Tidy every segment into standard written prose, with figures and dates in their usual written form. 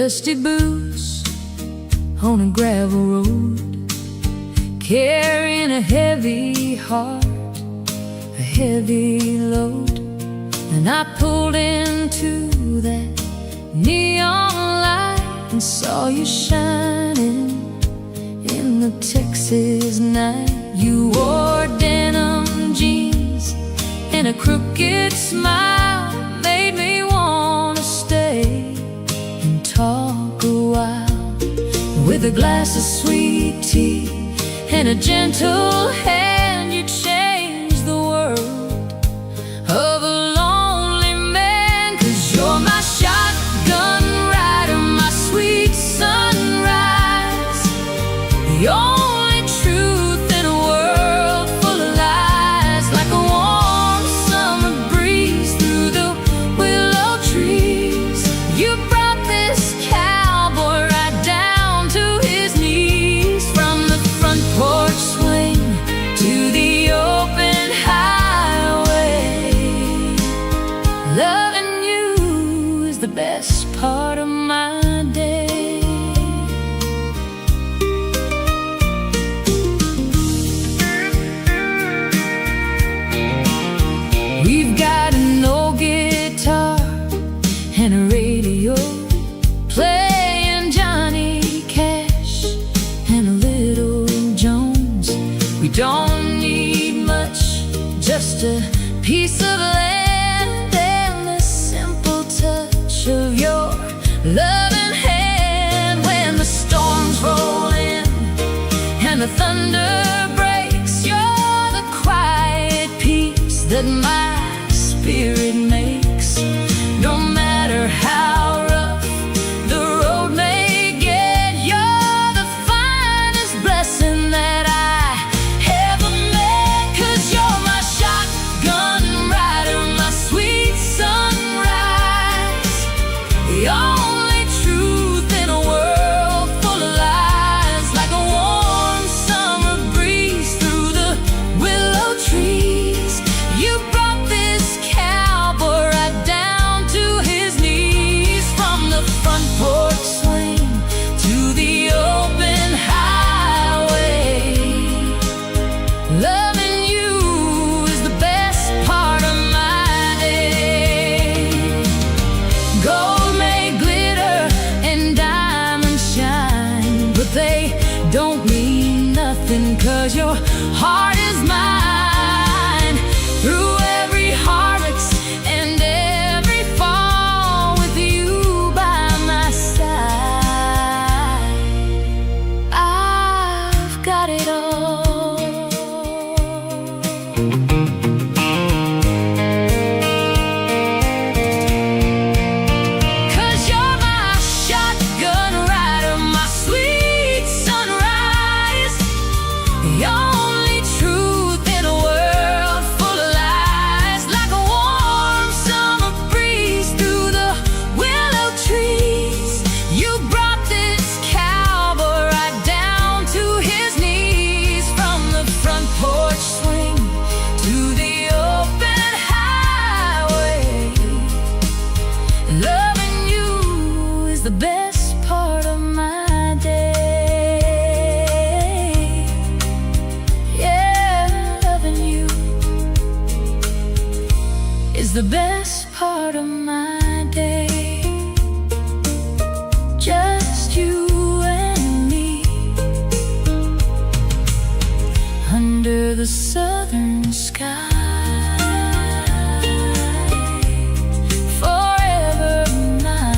dusty boots on a gravel road, carrying a heavy heart, a heavy load. And I pulled into that neon light and saw you shining in the Texas night. You wore denim jeans and a crooked smile made me wanna stay and talk a while. With a glass of sweet tea and a gentle hand, you changed the world of a lonely man. 'Cause you're my shotgun rider, my sweet sunrise, the only truth in a world full of lies. Like a warm summer breeze through the willow trees, you brought this cowboy right down to his knees. From the front porch swing to the open highway, loving you is the best part of my day. We've got an old guitar and a radio playing Johnny Cash and a little Jones. We don't need much, just a piece of land and the simple touch of your loving hand. When the storms roll in and the thunder breaks, you're the quiet peace that my spirit makes. No matter how rough the road may get, you're the finest blessing that I ever met. 'Cause you're my shotgun rider, my sweet sunrise, the only truth in a world full of lies. Like a warm summer breeze through the willow trees, you brought this cowboy right down to his knees. From the front porch swing to the open highway, loving you is the best part of my day. Gold may glitter and diamonds shine, but they don't mean nothing 'cause your heart is mine. Through every heartache and every fall, with you by my side, I've got it all. 'Cause you're my shotgun rider, my sweet sunrise, the only truth in a world full of lies. Like a warm summer breeze through the willow trees, you brought this cowboy right down to his knees. From the front porch swing to the open highway, loving you is the best part of my day. Yeah, loving you is the best part of my day. Just you and me under the southern sky, forever mine.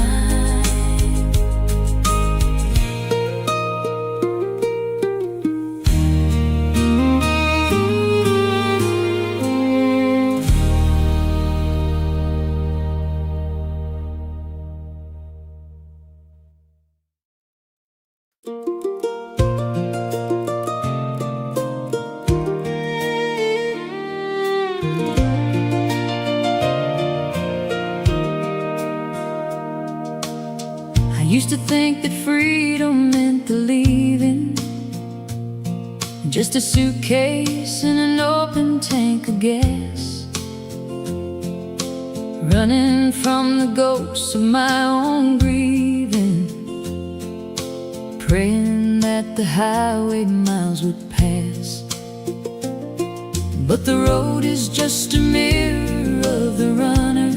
I used to think that freedom meant the leaving, just a suitcase and an open tank of gas. running from the ghosts of my own grieving, praying that the highway miles would pass. But the road is just a mirror of the runner.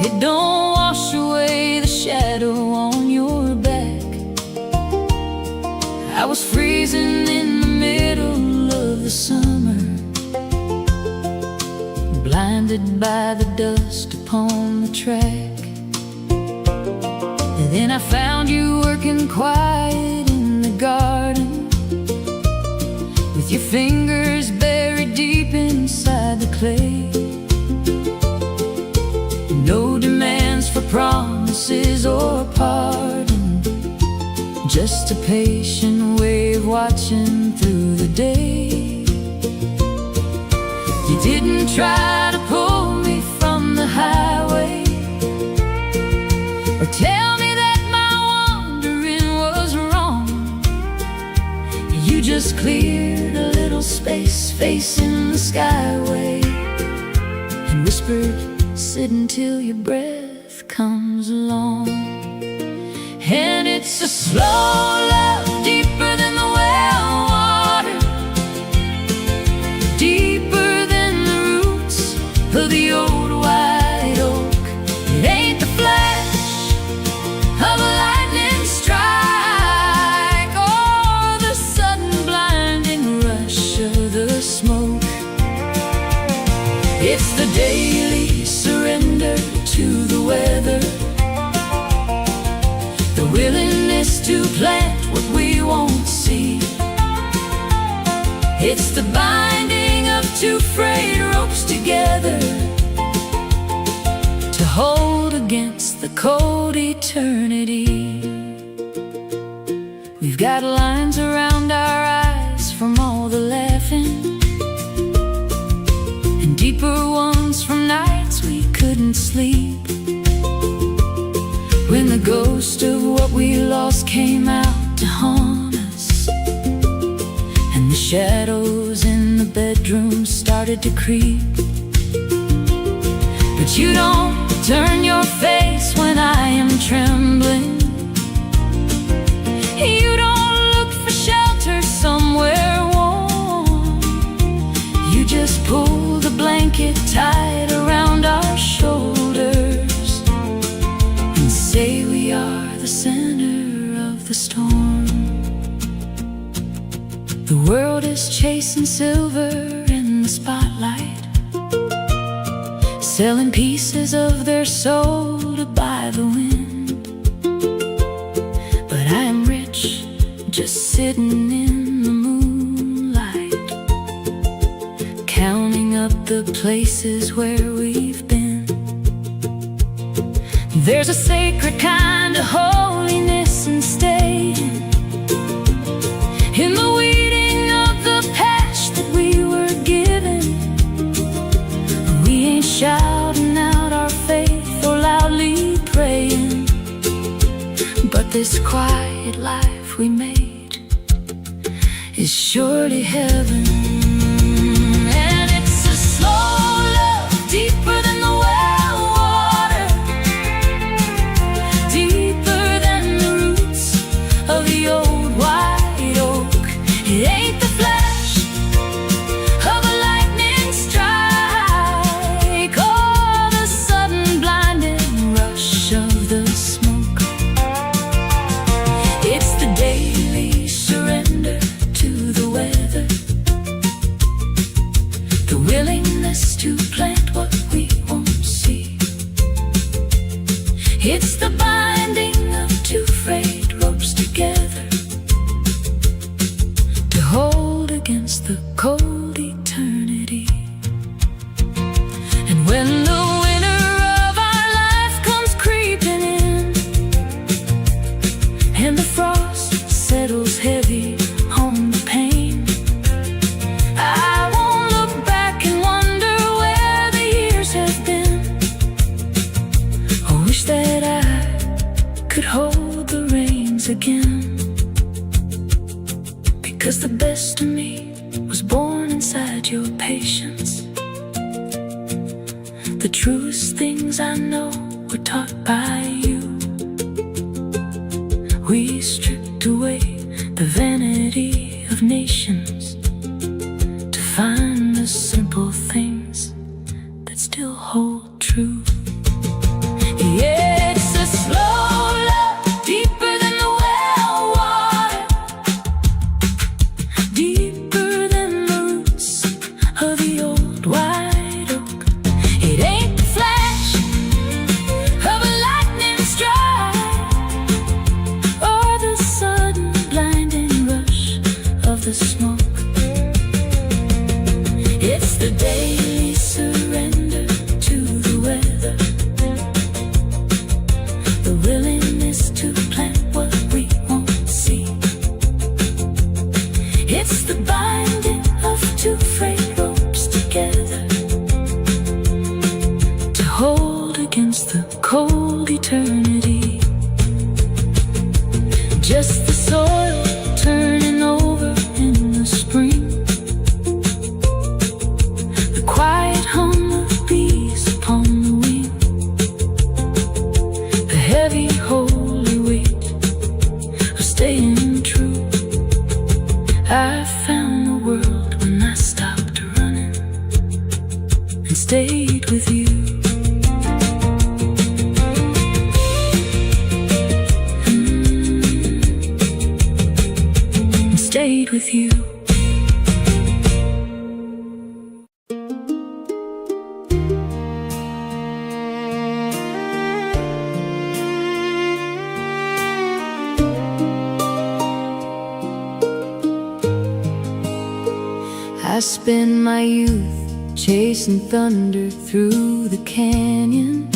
It don't wash away the shadow on your back. I was freezing in the middle of the summer, blinded by the dust upon the track. And then I found you working quiet in the garden, with your fingers buried deep inside the clay. No demands for promises or pardon, just a patient way of watching through the day. You didn't try to pull me from the highway, or tell me that my wandering was wrong. You just cleared a little space facing the skyway, and whispered, sit until your breath comes along. And it's a slow love, deeper than the well water, deeper than the roots of the old white oak. It ain't the flash of a lightning strike, or the sudden blinding rush of the smoke. It's the daily surrender to the weather, the willingness to plant what we won't see. It's the binding of two frayed ropes together, to hold against the cold eternity. We've got lines around our eyes from all the laughing, and deeper ones from nights we couldn't sleep, when the ghost of what we lost came out to haunt us, and the shadows in the bedroom started to creep. But you don't turn your face when I am trembling. You don't look for shelter somewhere warm. You just pull the blanket tight around our shoulders, and say we are the center of the storm. The world is chasing silver in the spotlight, selling pieces of their soul to buy the wind. But I am rich, just sitting in the moonlight, counting up the places where we've been. There's a sacred kind of holiness in staying in the weeding of the patch that we were given. We ain't shouting out our faith or loudly praying, but this quiet life we made is surely heaven. And it's a slow love, deeper than the well water, deeper than the roots of the old white oak. It ain't the flash of a lightning strike, or the sudden blinding rush of the smoke. It's the daily surrender to the weather, the willingness to plant what we won't see. It's the binding of two frayed ropes together, to hold against the cold eternity. And when the winter of our life comes creeping in, and the frost settles heavy on the pain, I won't look back and wonder where the years have been. I wish that I could hold the reins again, because the best of me was born inside your patience. The truest things I know were taught by you. We patience to find the simple things that still hold true. Yeah, it's a slow love, deeper than the well water, deeper than the roots of the old white oak. It ain't the flash of a lightning strike or the sudden blinding rush of the smoke. It's the daily surrender to the weather, the willingness to plant what we won't see. It's the binding of two frayed ropes together to hold against the cold eternity. Just the soil turning over in the spring, the quiet hum of bees upon the wing, the heavy holy weight of staying true. I found the world when I stopped running and stayed with you. And stayed with you. I spent my youth chasing thunder through the canyon,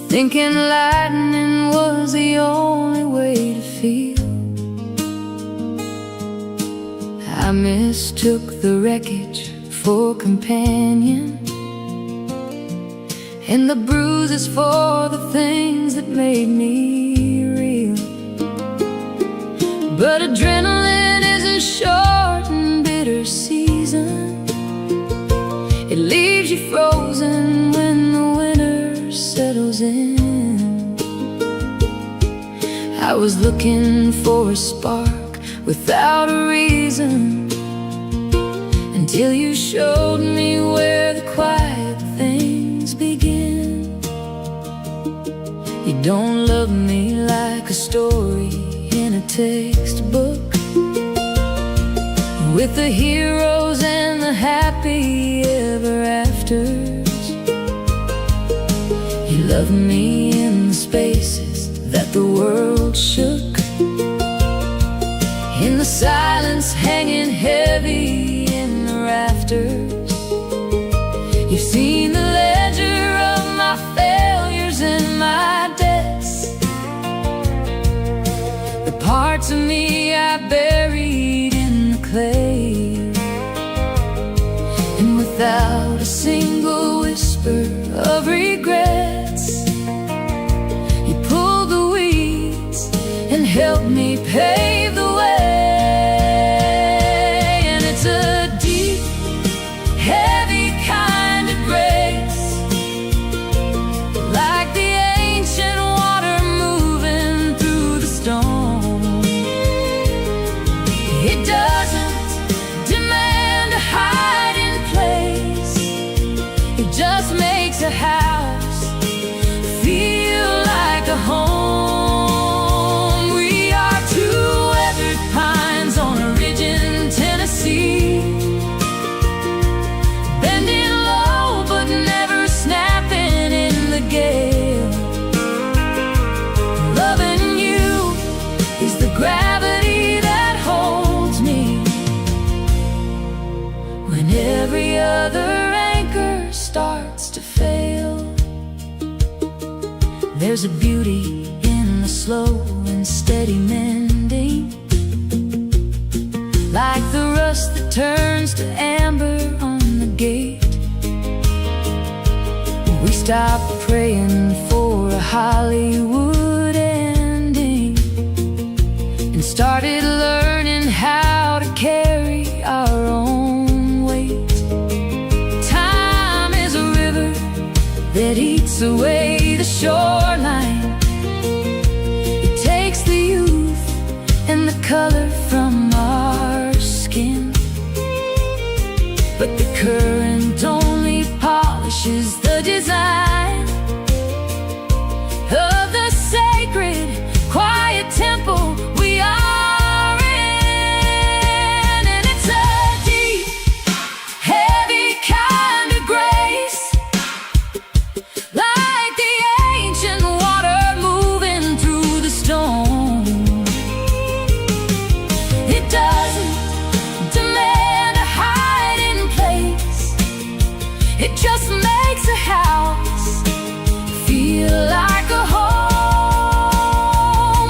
thinking lightning was the only way to feel. I mistook the wreckage for companion, and the bruises for the things that made me real. But adrenaline is a short and bitter season. It leaves you frozen when the winter settles in. I was looking for a spark without a reason, until you showed me where the quiet things begin. You don't love me like a story in a textbook, with the heroes and the happy ever afters. You love me in the spaces that the world shook, in the silence hanging heavy in the rafters. You've seen the ledger of my failures and my debts, the parts of me I buried in the clay. And without a single whisper of regrets, you pulled the weeds and helped me pave the way. And it's a deep, heavy kind of grace, like the ancient water moving through the stone. It doesn't demand a hiding place, it just makes a house feel like a home. We are two weathered pines on a ridge in Tennessee, bending low but never snapping in the gale. Loving you is the gravity that holds me when every other anchor starts to fail. There's a beauty in the slow and steady mending, like the rust that turns to amber on the gate. We stopped praying for a Hollywood ending and started learning how to carry our own weight. Time is a river that eats away the shoreline. It takes the youth and the color from our but the current only polishes the design of the sacred, quiet temple we are in. And it's a deep, heavy kind of grace, like the ancient water moving through the stone. It doesn't demand a hiding place, it just makes a house feel like a home.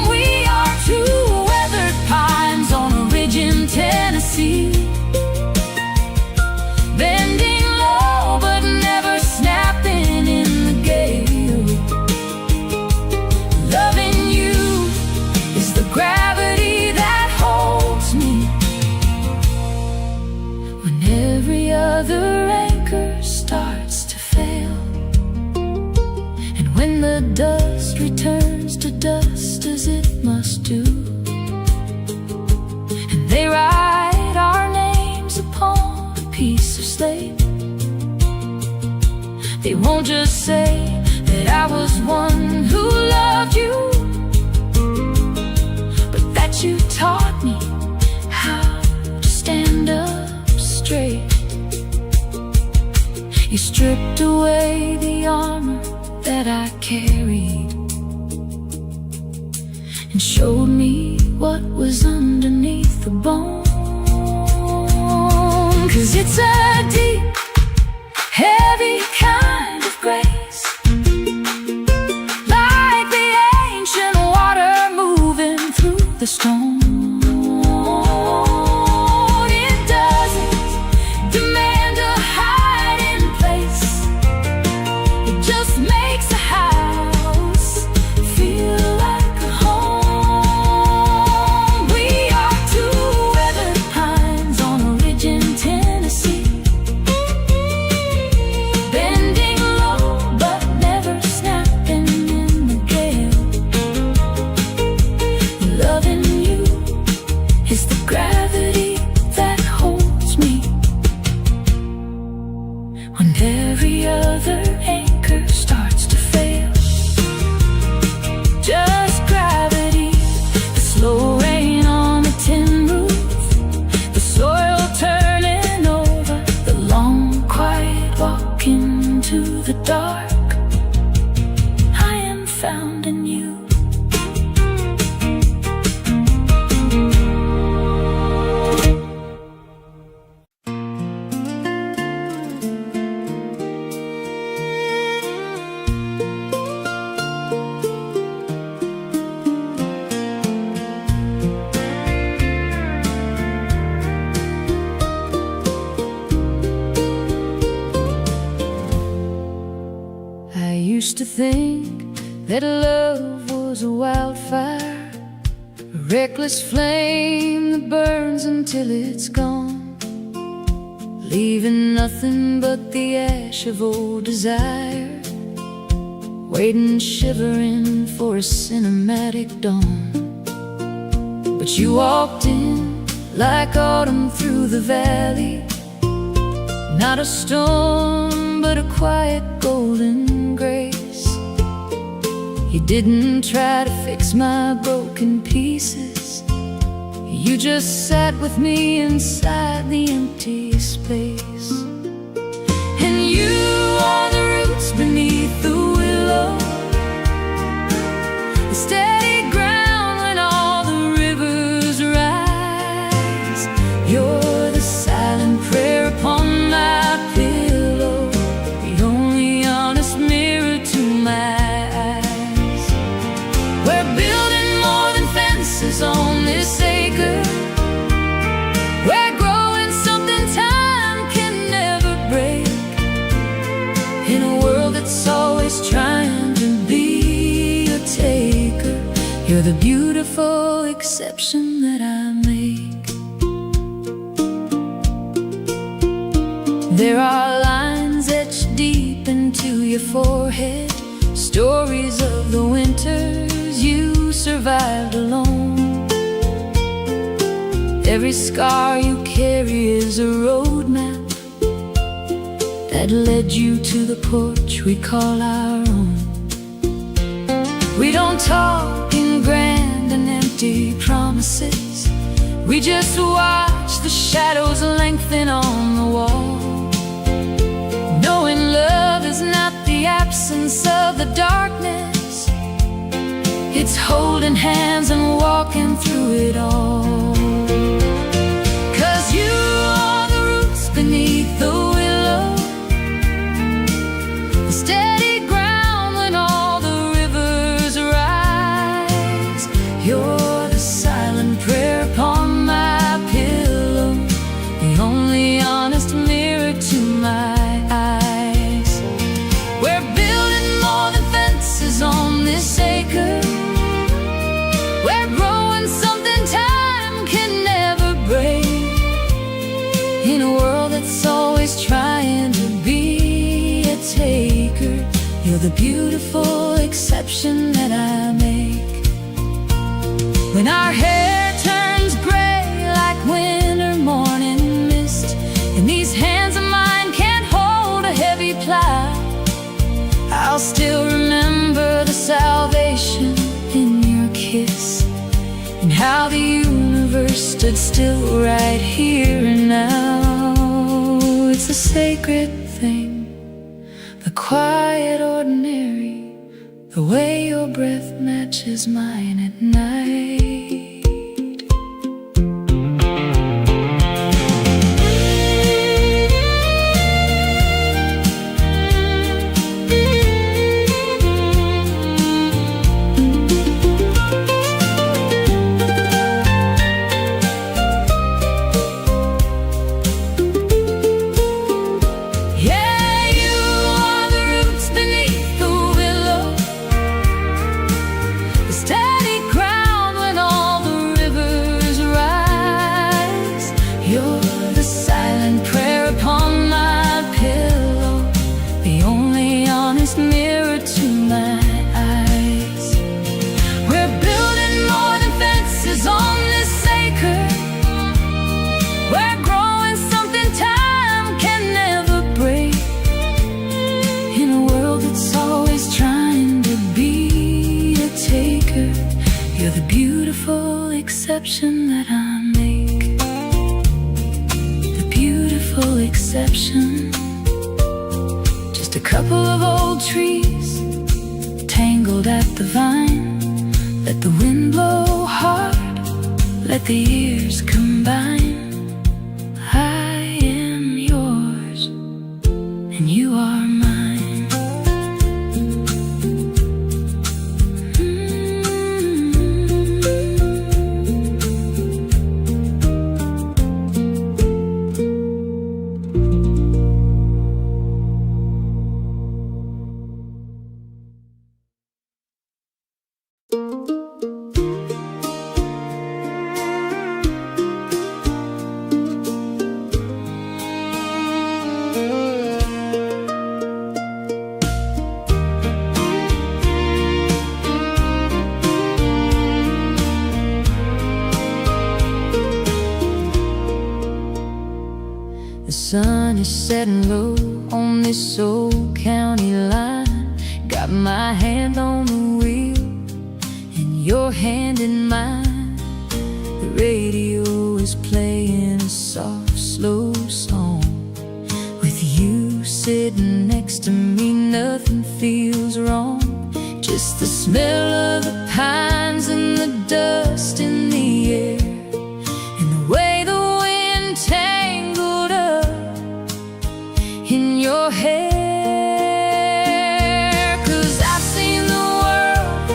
We are two weathered pines on a ridge in Tennessee, bending low but never snapping in the gale. Loving you is the gravity that holds me when every other anchor starts to fail, and when the dust returns to dust as it must do, and they write our names upon a piece of slate. They won't just say that I was one who loved you, but that you taught me how to stand up straight. You stripped away the armor that I carried and showed me what was underneath the bone. 'Cause it's a deep, heavy kind of grace, like the ancient water moving through the stone. It doesn't demand a hiding place, it just makes a house feel like a home. We are two weathered pines on a ridge in Tennessee, bending low but never snapping in the gale. Loving you is the gravity that holds me when every other anchor starts to fail. Just gravity, the slow rain on the tin roof, the soil turning over, the long quiet walk into the dark. I am found in you. I used to think that love was a wildfire, a reckless flame that burns until it's gone, leaving nothing but the ash of old desire, waiting shivering for a cinematic dawn. But you walked in like autumn through the valley, not a storm but a quiet golden grace. You didn't try to fix my broken pieces, you just sat with me inside the empty space. And you are the roots beneath the willow, the steady ground when all the rivers rise. You're the silent prayer upon my pillow, the only honest mirror to my eyes. We're building more than fences on this acre, we're growing something time can never break, in a world that's always trying to be a taker. You're the beautiful exception that I make. There are lines etched deep into your forehead, stories of the winters you survived alone. Every scar you carry is a roadmap that led you to the porch we call our own. We don't talk in grand and empty promises. We just watch the shadows lengthen on the wall, knowing love is not the absence of the darkness. It's holding hands and walking through it all. 'Cause you are the roots beneath the willow, the steady ground when all the rivers rise. You're the silent prayer upon my pillow, the only honest mirror to my eyes. We're building more than fences on this acre. We're growing something time can never break. In a world that's always trying to be a taker, you're the beautiful exception that I make. When our hair turns gray like winter morning mist, and these hands of mine can't hold a heavy plow, I'll still remember the salvation in your kiss, and how the universe stood still right here and now. It's a sacred thing, the quiet ordinary, the way your breath matches mine at night. You're the beautiful exception that I make, the beautiful exception. Just a couple of old trees tangled at the vine. Let the wind blow hard, let the years combine. I am yours and you are mine. The sun is setting low on this old county line. Got my hand on the wheel and your hand in mine. The radio is playing a soft, slow song. With you sitting next to me, nothing feels wrong. Just the smell of the pines and the dust in the air, and the way the wind tangled up in your hair. 'Cause I've seen the world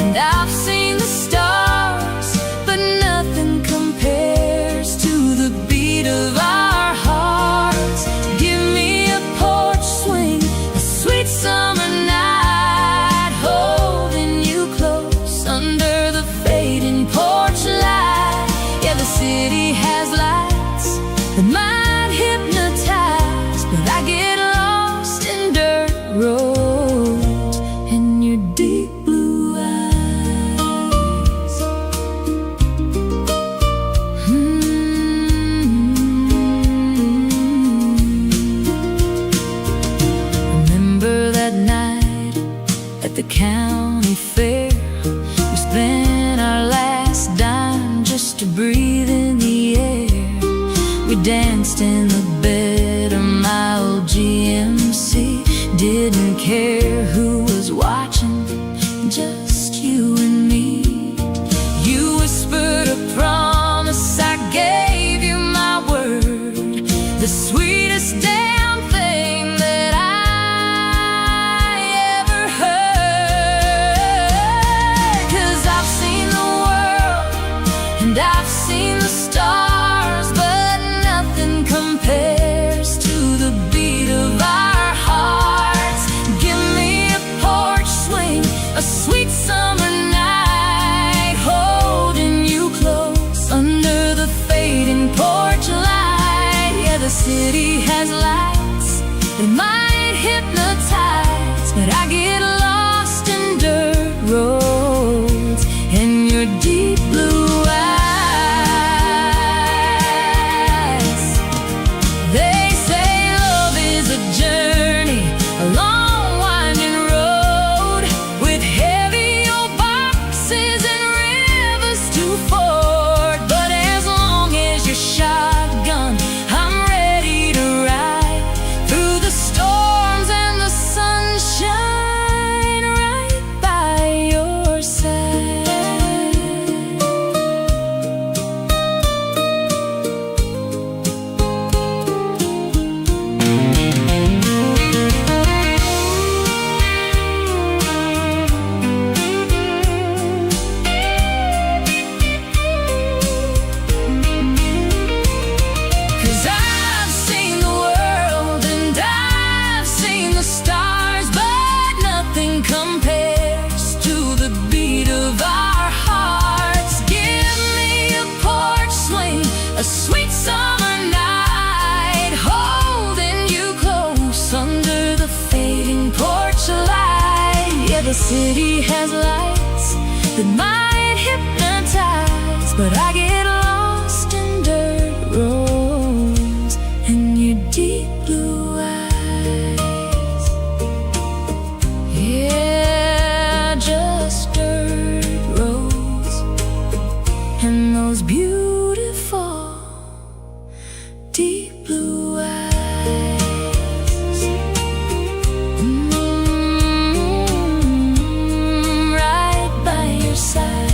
and I've seen the stars, but nothing compares to the beat of our hearts. Give me a porch swing, a sweet summer night, holding you close under the fading porch light. Yeah, the city has lights that might hypnotize, but I get lost sweetest damn thing that I ever heard. 'Cause I've seen the world and I've seen the stars, but nothing compares to the beat of our hearts. Give me a porch swing, a sweet summer night, holding you close under the fading porch light. Yeah, the city has lights that might hypnotize, but I get lost in dirt roads and your deep blue eyes. They say love is a journey, a long winding road, with heavy old boxes and rivers to ford. But as long as you're shotgun, I'm ready to ride through the storms and the sunshine, right by your side. 'Cause I've seen the world and I've seen the stars, but nothing compares to the beat of our hearts. Give me a porch swing, a sweet summer night, holding you close under the fading porch light. Yeah, the city has lights that might hypnotize, but I get lost in dirt roads and your deep blue eyes. Yeah, just dirt roads and those beautiful deep blue eyes. Right by your side.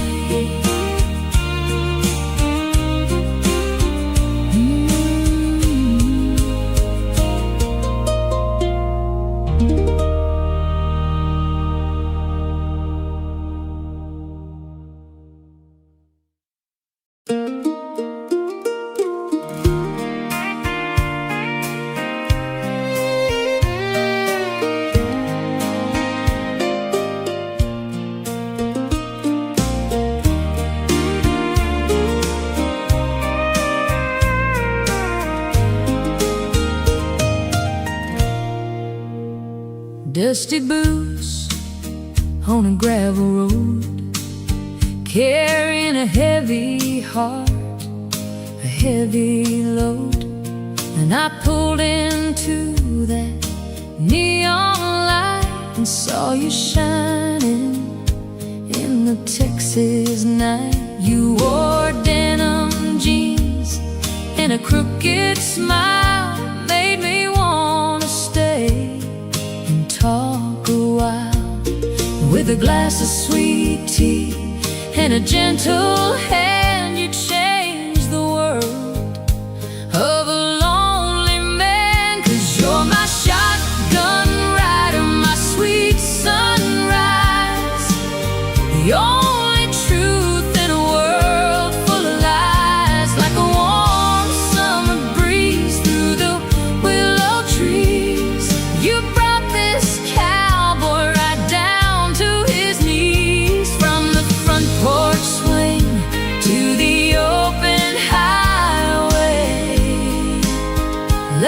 Dusty boots on a gravel road, carrying a heavy heart, a heavy load. And I pulled into that neon light and saw you shining in the Texas night. You wore denim jeans and a crooked smile, made me wanna stay and talk a while. With a glass of sweet tea and a gentle hand, you changed the world of a lonely man. 'Cause you're my shotgun rider, my sweet sunrise, the only truth in a world full of lies. Like a warm summer breeze through the willow trees, you brought this cowboy right down to his knees. From the front porch swing to the open highway,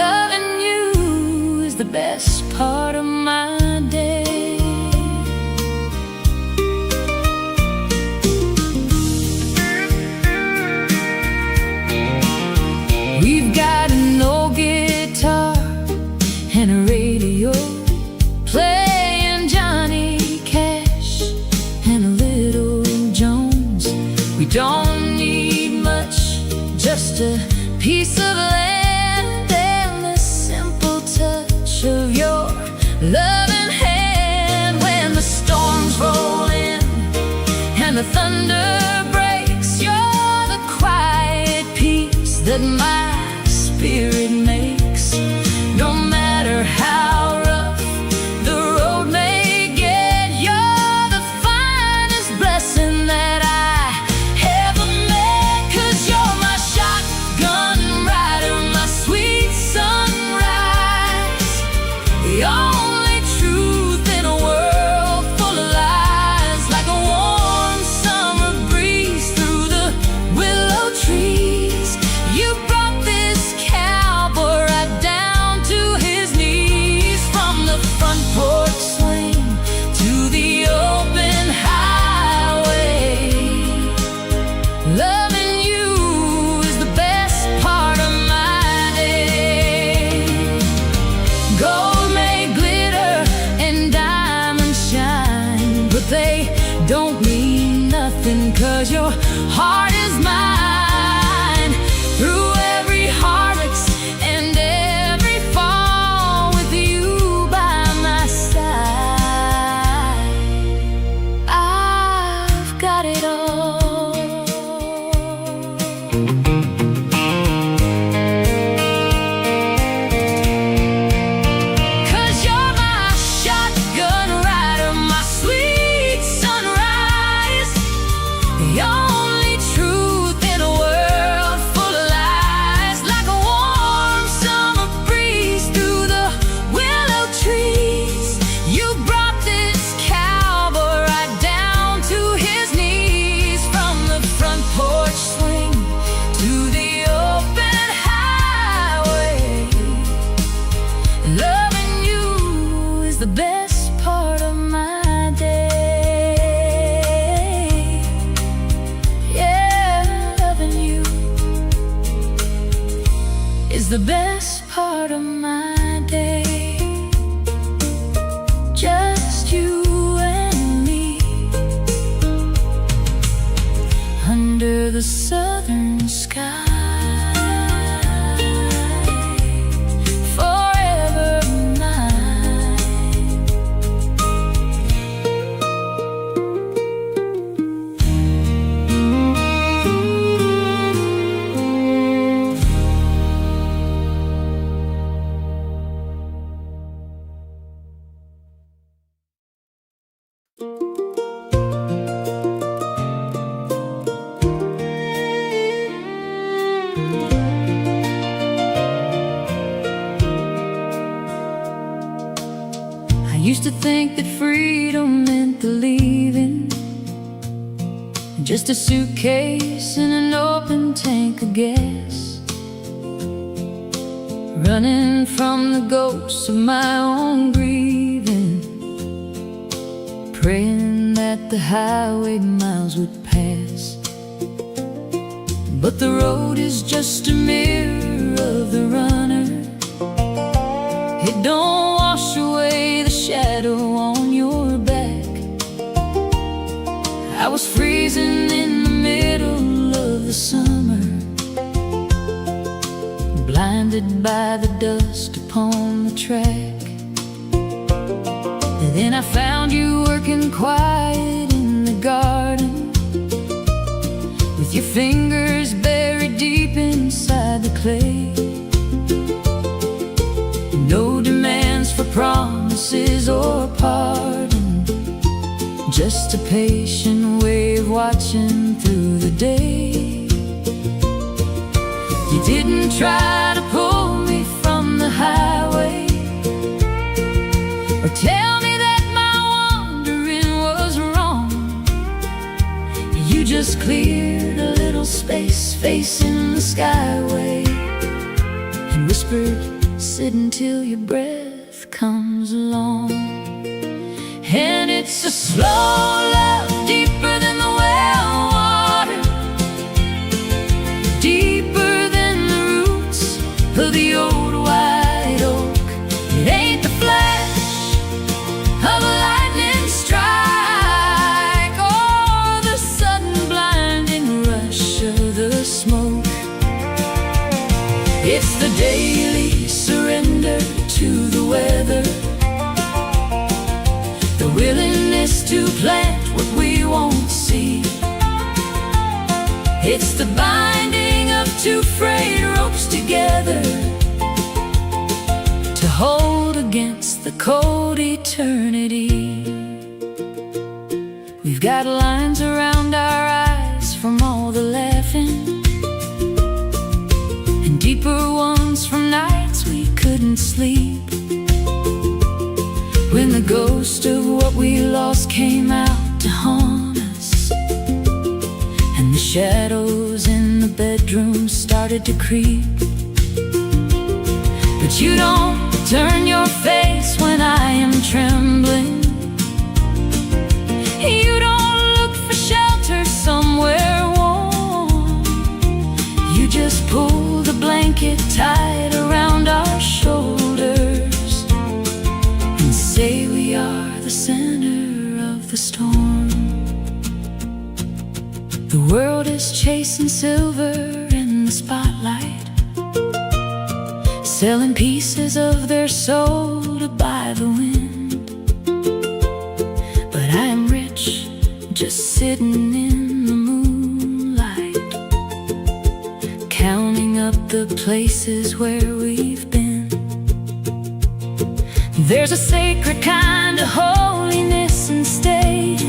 loving you is the best part of my day. We've got an old guitar and a radio, playing Johnny Cash and a little Jones. We don't need much, just a piece of land and the simple touch of your 'cause your heart is mine. Through every heartache and every fall, with you by my side, I've got it all. The best part of my day. Yeah, loving you is the best part of my day. Just you and me under the southern sky. I used to think that freedom meant the leaving, just a suitcase and an open tank of gas, running from the ghosts of my own grieving, praying that the highway miles would pass. But the road is just a mirror of the runner. It don't wash away the shadow on your back. I was freezing in the middle of the summer, blinded by the dust upon the track. And then I found you working quiet in the garden, with your fingers buried deep inside the clay. No demands for promises or pardon, just a patient way of watching through the day. You didn't try to pull me from the highway, or tell me that my wandering was wrong. You just cleared a little space facing the skyway, and whispered, sit until your breath comes along. And it's a slow love, deeper than the well water, deeper than the roots of the old white oak. It ain't the flash of a lightning strike, or the sudden blinding rush of the smoke. It's the daily surrender to the weather, the willingness to plant what we won't see. It's the binding of two frayed ropes together, to hold against the cold eternity. We've got lines around our eyes from all the laughing, and deeper ones from nights we couldn't sleep, when the ghost of what we lost came out to haunt us, and the shadows in the bedroom started to creep. But you don't turn your face when I am trembling. You don't look for shelter somewhere warm. You just pull the blanket tight around our shoulders, and say we are the center of the storm. The chasing silver in the spotlight, selling pieces of their soul to buy the wind. But I am rich, just sitting in the moonlight, counting up the places where we've been. There's a sacred kind of holiness in staying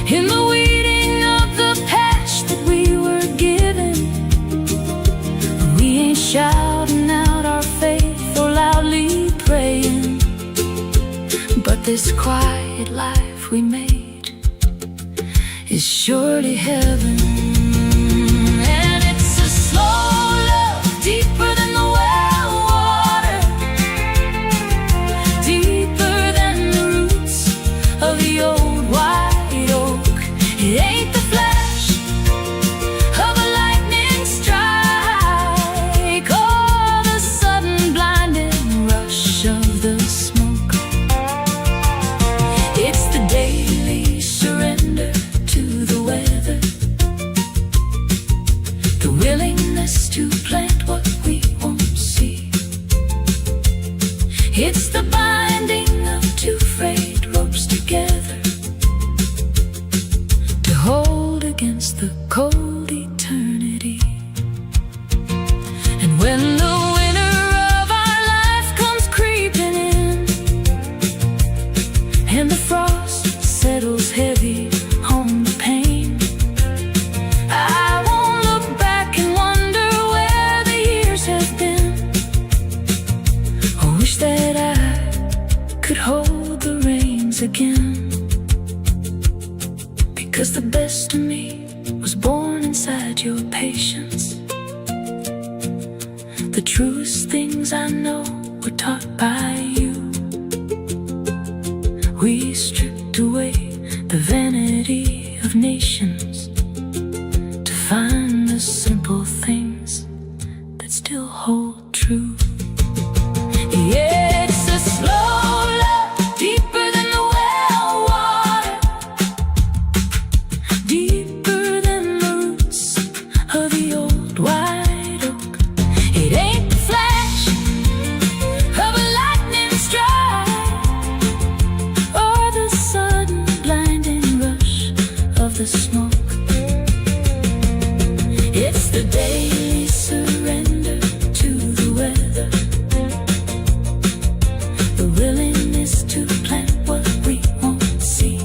in the weeding of the patch that we were given. We ain't shouting out our faith or loudly praying, but this quiet life we made is surely heaven. And it's a slow love, deeper than the well water, deeper than the roots of the old white oak. It ain't the flash of a lightning strike or the sudden blinding rush of the smoke. It's the daily surrender to the weather, the willingness to plant what we won't see. It's the binding of two frayed ropes together to hold against the cold eternity. And when the winter of our life comes creeping in and the frost settles heavy on the pain, I won't look back and wonder where the years have been. I wish that I could hold the reins again, because the best of me was born inside your patience. The truest things I know were taught by you. We stripped away the vanity of nations to find the simple things that still hold true. Yeah, it's a slow love, deeper than the well water, deeper than the roots of the old white oak. It ain't the flash of a lightning strike or the sudden blinding rush of the smoke. It's the daily surrender to the weather, the willingness to plant what we won't see.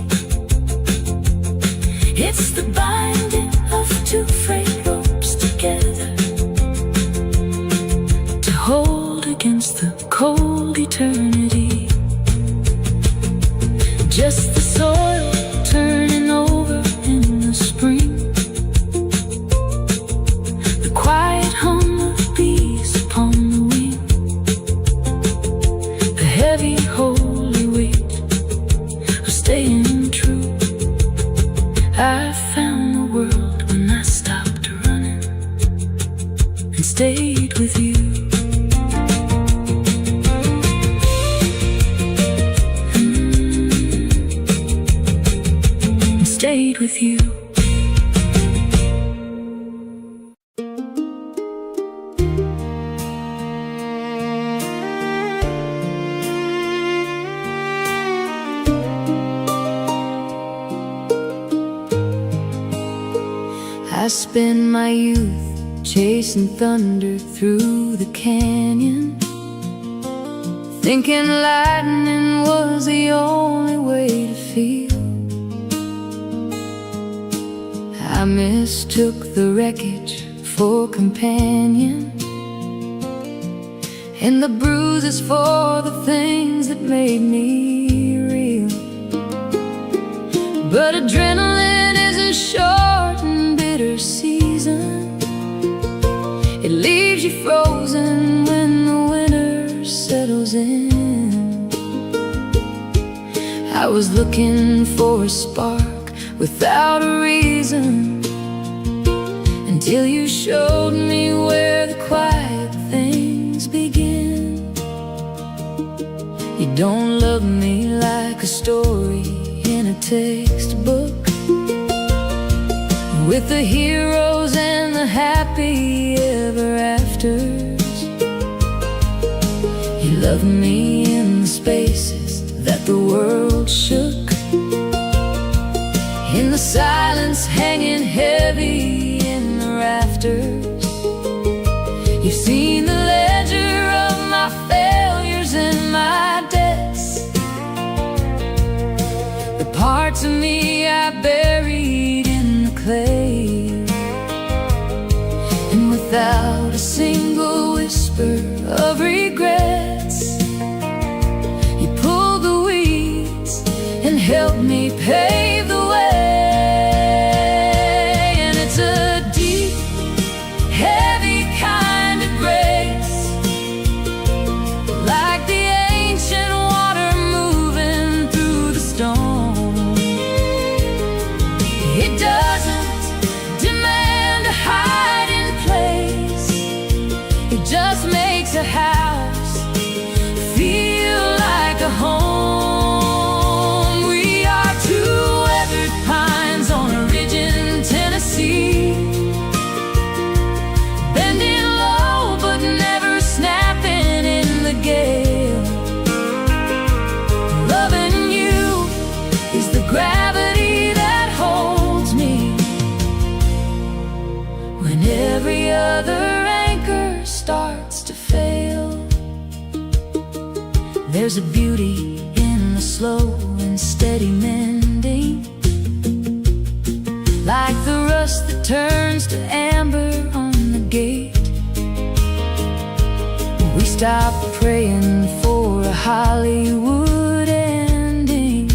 It's the binding of two frayed ropes together to hold against the cold eternity. Just the soil turning over in the spring, the quiet hum of bees upon the wing, the heavy holy weight of staying true. I found the world when I stopped running and stayed with you. And stayed with you. I spent my youth chasing thunder through the canyon, thinking lightning was the only way to feel. I mistook the wreckage for companion, and the bruises for the things that made me real. But adrenaline is a short and bitter season. It leaves you frozen when the winter settles in. I was looking for a spark without a reason, until you showed me where the quiet things begin. You don't love me like a story in a textbook, with the heroes and the happy ever afters. He loved me in the spaces that the world shook, in the silence hanging heavy in the rafters. You've seen the ledger of my failures and my debts, the parts of me I buried in the clay. And without a single whisper of regrets, you pulled the weeds and helped me pave the way. And it's a deep, heavy kind of grace, like the ancient water moving through the stone. It doesn't demand a hiding place, it just makes a house feel like a home. We are two weathered pines on a ridge in Tennessee, bending low but never snapping in the gale. Loving you is the gravity that holds me when every other anchor starts to fail. There's a beauty in the slow and steady mending, like the rust that turns to amber on the gate. We stopped praying for a Hollywood ending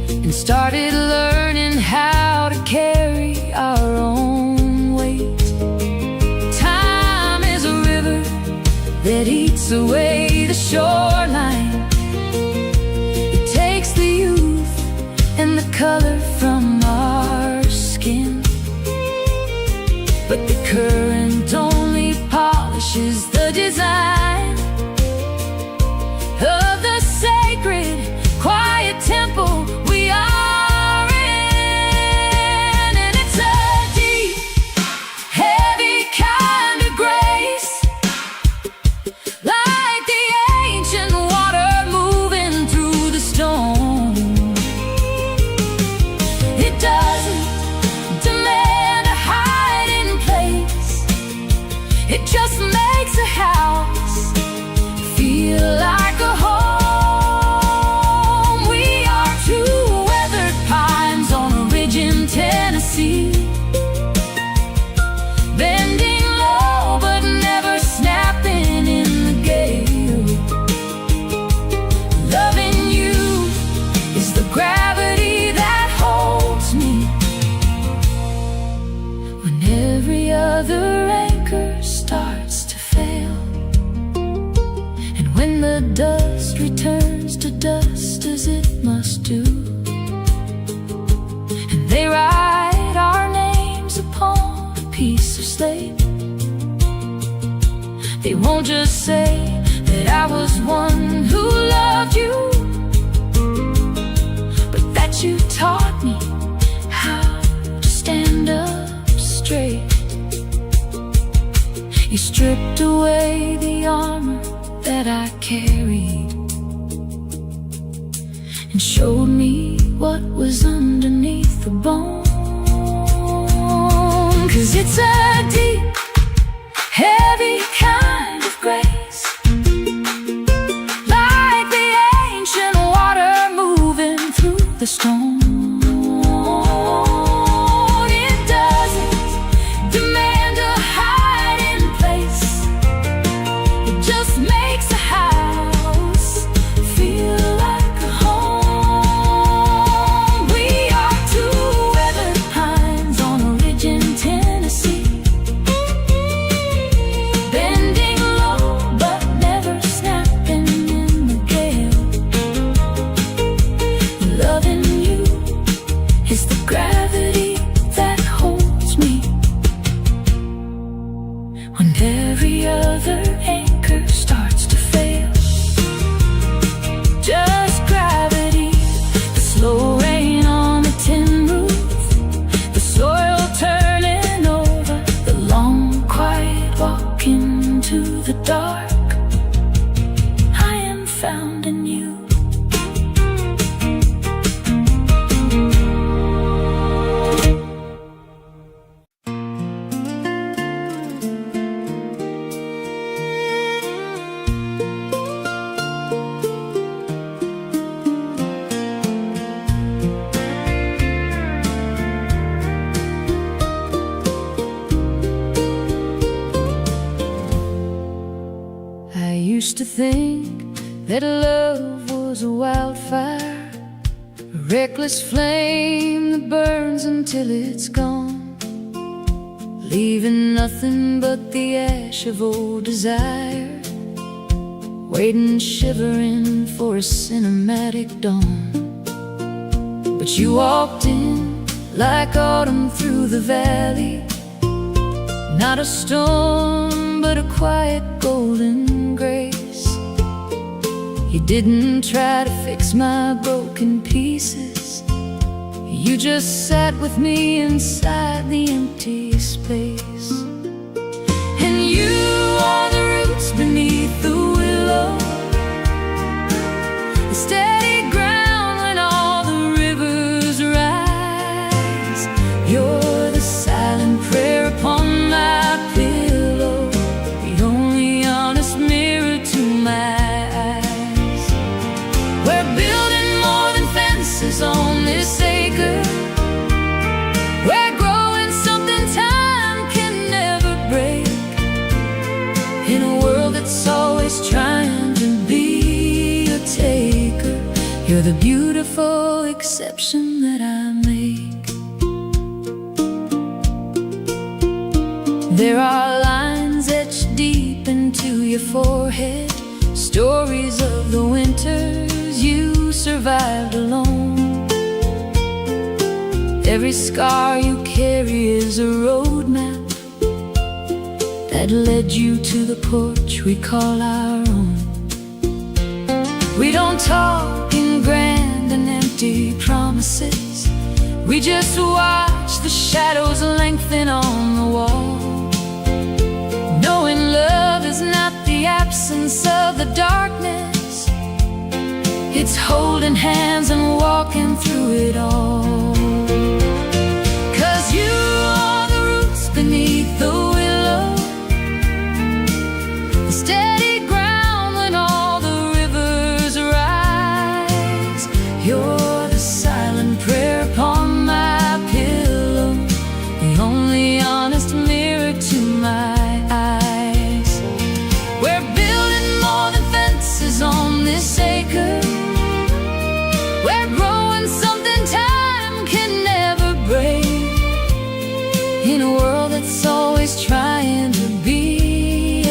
and started learning how to carry our own weight. Time is a river that eats away the shoreline. It takes the youth and the color from our skin, but the current only polishes the design of the sacred, quiet temple we are in. And it's a deep, heavy kind of grace, like the ancient water moving through the stone. It doesn't demand a hiding place, it just makes a house feel like a home. We are two weathered pines on a ridge in Tennessee, bending low but never snapping in the gale. Loving you is the gravity that holds me when every other anchor starts to fail, and when the dust returns to dust as it must do, and they write our names upon a piece of slate. They won't just say that I was one who loved you, but that you taught me how to stand up straight. You stripped away the armor that I carried and showed me what was underneath the bone. 'Cause it's a deep, heavy kind of grace, like the ancient water moving through the stone. It doesn't demand a hiding place, it just makes a house feel like a home. We are two weathered pines on a ridge in Tennessee, bending low but never snapping in the gale. Loving you I used to think that love was a wildfire, a reckless flame that burns until it's gone, leaving nothing but the ash of old desire, waiting shivering for a cinematic dawn. But you walked in like autumn through the valley, not a storm but a quiet golden grace. You didn't try to fix my broken pieces, you just sat with me inside the empty space. And you are the roots beneath the willow, the steady ground when all the rivers rise. You're the silent prayer upon my pillow, the only honest mirror to my eyes. We're building more than fences on this acre, we're growing something time can never break, in a world that's always trying to be a taker. You're the beautiful exception that I make. There are lines etched deep into your forehead, stories of the winters you survived alone. Every scar you carry is a roadmap that led you to the porch we call our own. We don't talk in grand and empty promises, we just watch the shadows lengthen on the wall, knowing love is not the absence of the darkness, it's holding hands and walking through it all. 'Cause you are the roots beneath the willow, the steady ground when all the rivers rise. You're the silent prayer upon my pillow, the only honest mirror to my eyes. We're building more than fences on this acre, we're growing something time can never break, in a world that's always trying to be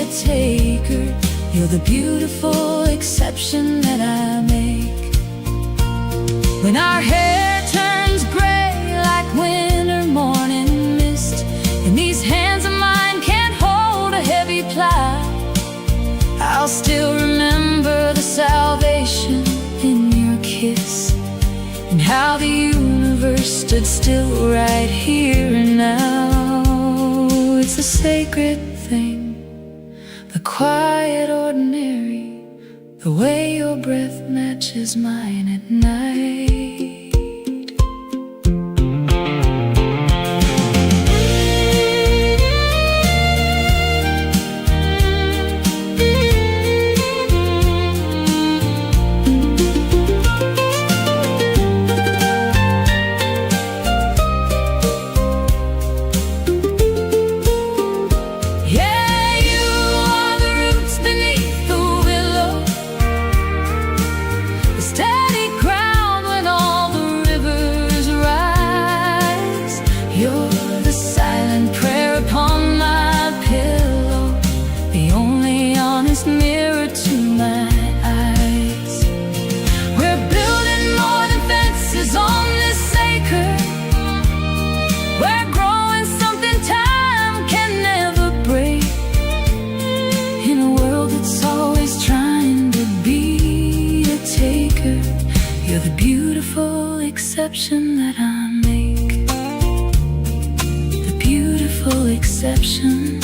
a taker. You're the beautiful exception that I make. When our hair turns gray like winter morning mist, and these hands of mine can't hold a heavy plow, I'll still remember the salvation in your kiss, and how the universe stood still right here and now. It's a sacred thing, the quiet ordinary, the way your breath matches mine at night. Mirror to my eyes. We're building more than fences on this acre, we're growing something time can never break, in a world that's always trying to be a taker. You're the beautiful exception that I make, the beautiful exception.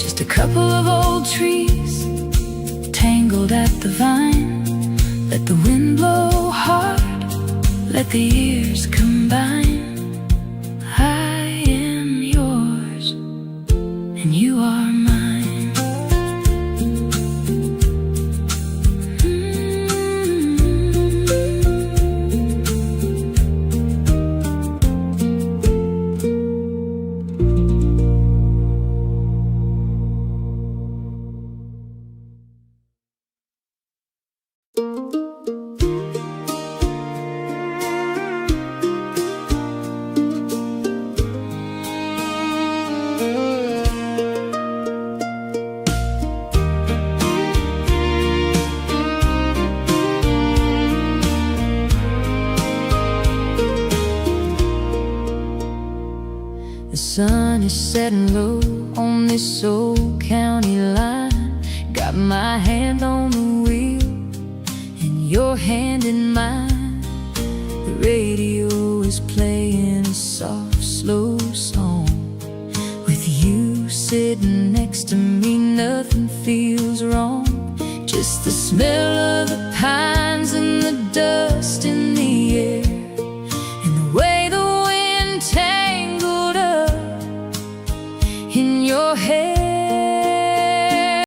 Just a couple of old trees tangled at the vine, let the wind blow hard, let the years combine. I am yours and you are mine. sun is setting low on this old county line. Got my hand on the wheel and your hand in mine. The radio is playing a soft, slow song. With you sitting next to me, nothing feels wrong. Just the smell of the